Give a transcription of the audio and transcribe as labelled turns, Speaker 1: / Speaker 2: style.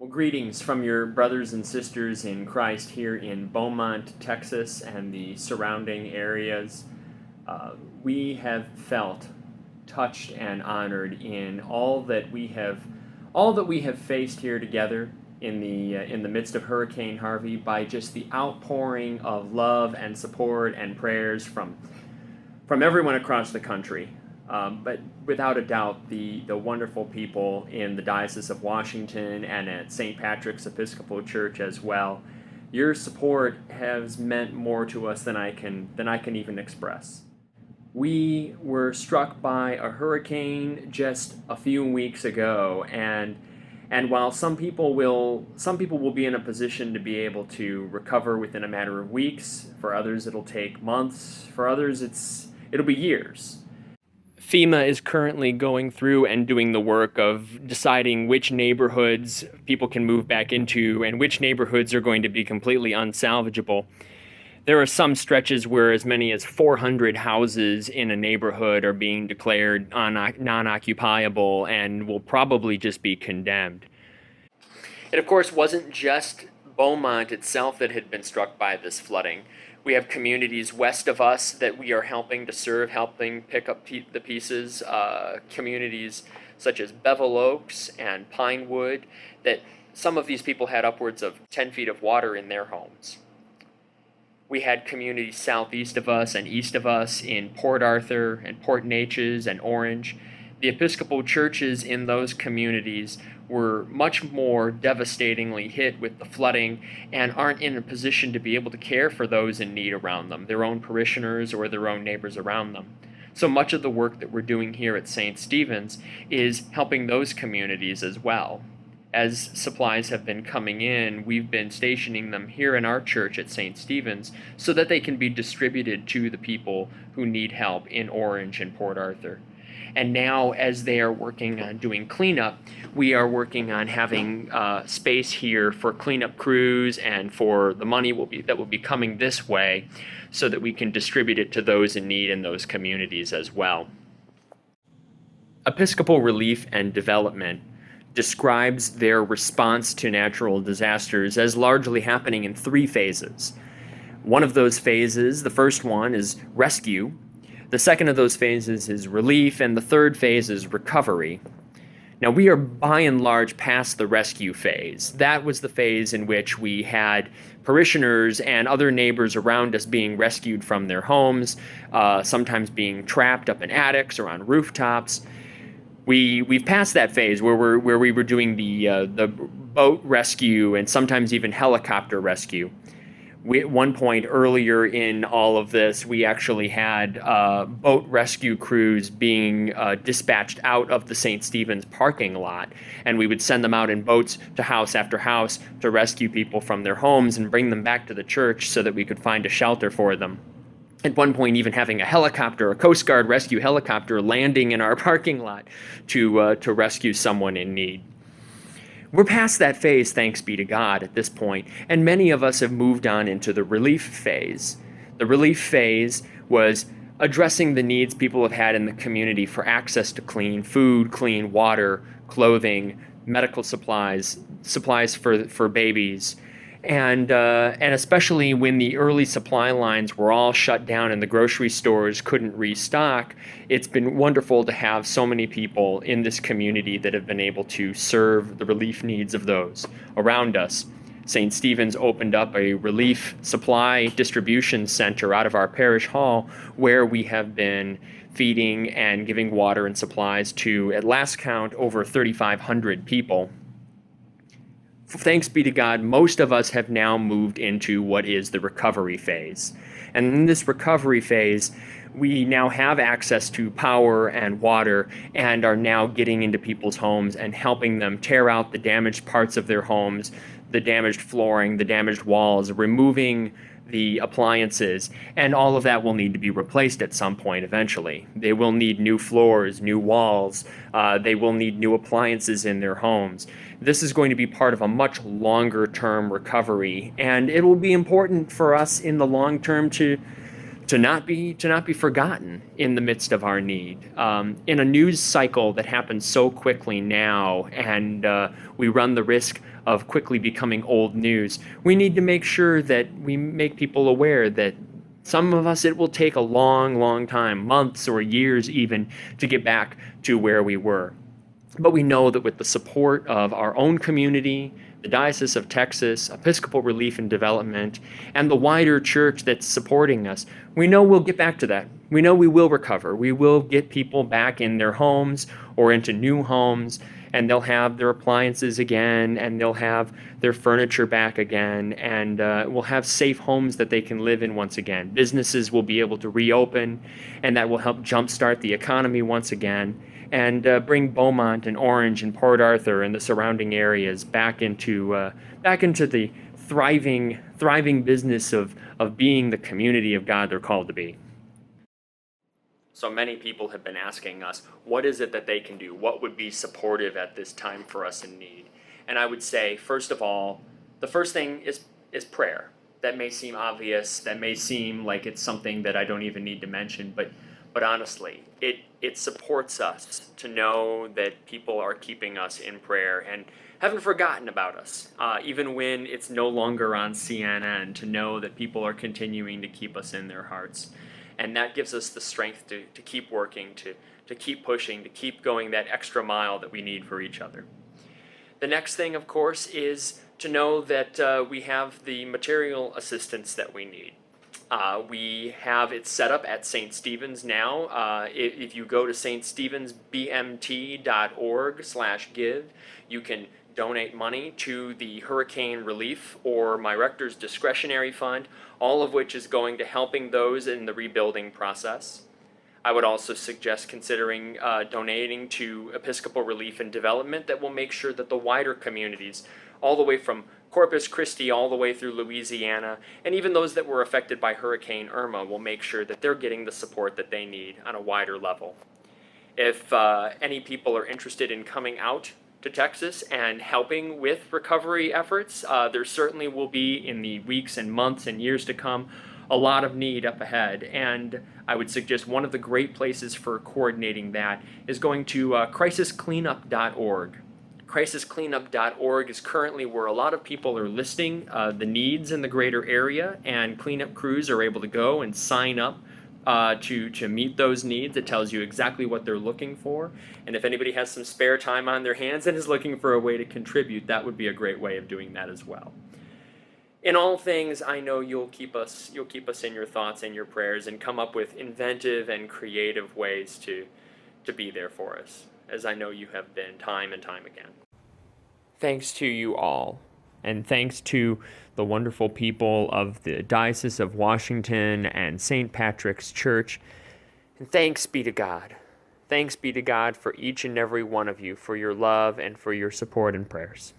Speaker 1: Well, greetings from your brothers and sisters in Christ here in Beaumont, Texas, and the surrounding areas. We have felt touched and honored in all that we have faced here together in the midst of Hurricane Harvey by just the outpouring of love and support and prayers from everyone across the country. But without a doubt, the wonderful people in the Diocese of Washington and at St. Patrick's Episcopal Church as well, your support has meant more to us than I can even express. We were struck by a hurricane just a few weeks ago, and while some people will be in a position to be able to recover within a matter of weeks, for others it'll take months, for others it'll be years. FEMA is currently going through and doing the work of deciding which neighborhoods people can move back into and which neighborhoods are going to be completely unsalvageable. There are some stretches where as many as 400 houses in a neighborhood are being declared non-occupiable and will probably just be condemned. It, of course, wasn't just Beaumont itself that had been struck by this flooding. We have communities west of us that we are helping to serve, helping pick up the pieces, communities such as Bevel Oaks and Pinewood, that some of these people had upwards of 10 feet of water in their homes. We had communities southeast of us and east of us in Port Arthur and Port Neches and Orange. The Episcopal churches in those communities were much more devastatingly hit with the flooding and aren't in a position to be able to care for those in need around them, their own parishioners or their own neighbors around them. So much of the work that we're doing here at St. Stephens is helping those communities as well. As supplies have been coming in, we've been stationing them here in our church at St. Stephens so that they can be distributed to the people who need help in Orange and Port Arthur. And now, as they are working on doing cleanup, we are working on having space here for cleanup crews and for the money that will be coming this way so that we can distribute it to those in need in those communities as well. Episcopal Relief and Development describes their response to natural disasters as largely happening in 3 phases. One of those phases, the first one, is rescue. The second of those phases is relief, and the third phase is recovery. Now, we are by and large past the rescue phase. That was the phase in which we had parishioners and other neighbors around us being rescued from their homes, sometimes being trapped up in attics or on rooftops. We've passed that phase where we were doing the boat rescue and sometimes even helicopter rescue. At one point earlier in all of this, we actually had boat rescue crews being dispatched out of the St. Stephens parking lot, and we would send them out in boats to house after house to rescue people from their homes and bring them back to the church so that we could find a shelter for them. At one point, even having a Coast Guard rescue helicopter landing in our parking lot to rescue someone in need. We're past that phase, thanks be to God, at this point, and many of us have moved on into the relief phase. The relief phase was addressing the needs people have had in the community for access to clean food, clean water, clothing, medical supplies for babies, and especially when the early supply lines were all shut down and the grocery stores couldn't restock, it's been wonderful to have so many people in this community that have been able to serve the relief needs of those around us. St. Stephens opened up a relief supply distribution center out of our parish hall where we have been feeding and giving water and supplies to, at last count, over 3,500 people. Thanks be to God, most of us have now moved into what is the recovery phase. And in this recovery phase, we now have access to power and water and are now getting into people's homes and helping them tear out the damaged parts of their homes, the damaged flooring, the damaged walls, removing the appliances, and all of that will need to be replaced at some point eventually. They will need new floors, new walls, they will need new appliances in their homes. This is going to be part of a much longer term recovery, and it will be important for us in the long term to to not be forgotten in the midst of our need. In a news cycle that happens so quickly now, and we run the risk of quickly becoming old news, we need to make sure that we make people aware that some of us, it will take a long, long time, months or years even, to get back to where we were. But we know that with the support of our own community, the Diocese of Texas, Episcopal Relief and Development, and the wider church that's supporting us, we know we'll get back to that. We know we will recover. We will get people back in their homes or into new homes, and they'll have their appliances again, and they'll have their furniture back again, and we'll have safe homes that they can live in once again. Businesses will be able to reopen, and that will help jumpstart the economy once again, and bring Beaumont and Orange and Port Arthur and the surrounding areas back into the thriving business of being the community of God they're called to be. So many people have been asking us, what is it that they can do? What would be supportive at this time for us in need? And I would say, first of all, the first thing is prayer. That may seem obvious. That may seem like it's something that I don't even need to mention, but honestly, it supports us to know that people are keeping us in prayer and haven't forgotten about us, even when it's no longer on CNN, to know that people are continuing to keep us in their hearts. And that gives us the strength to keep working, to keep pushing, to keep going that extra mile that we need for each other. The next thing, of course, is to know that we have the material assistance that we need. We have it set up at St. Stephens now. If you go to ststhephensbmt.org/give, you can donate money to the hurricane relief or my rector's discretionary fund, all of which is going to helping those in the rebuilding process. I would also suggest considering donating to Episcopal Relief and Development that will make sure that the wider communities, all the way from Corpus Christi all the way through Louisiana, and even those that were affected by Hurricane Irma, will make sure that they're getting the support that they need on a wider level. If any people are interested in coming out to Texas and helping with recovery efforts, there certainly will be, in the weeks and months and years to come, a lot of need up ahead. And I would suggest one of the great places for coordinating that is going to crisiscleanup.org. Crisiscleanup.org is currently where a lot of people are listing the needs in the greater area, and cleanup crews are able to go and sign up to meet those needs. It tells you exactly what they're looking for, and if anybody has some spare time on their hands and is looking for a way to contribute, that would be a great way of doing that as well. In all things, I know you'll keep us in your thoughts and your prayers, and come up with inventive and creative ways to be there for us, as I know you have been time and time again. Thanks to you all, and thanks to the wonderful people of the Diocese of Washington and St. Patrick's Church. And thanks be to God. Thanks be to God for each and every one of you, for your love and for your support and prayers.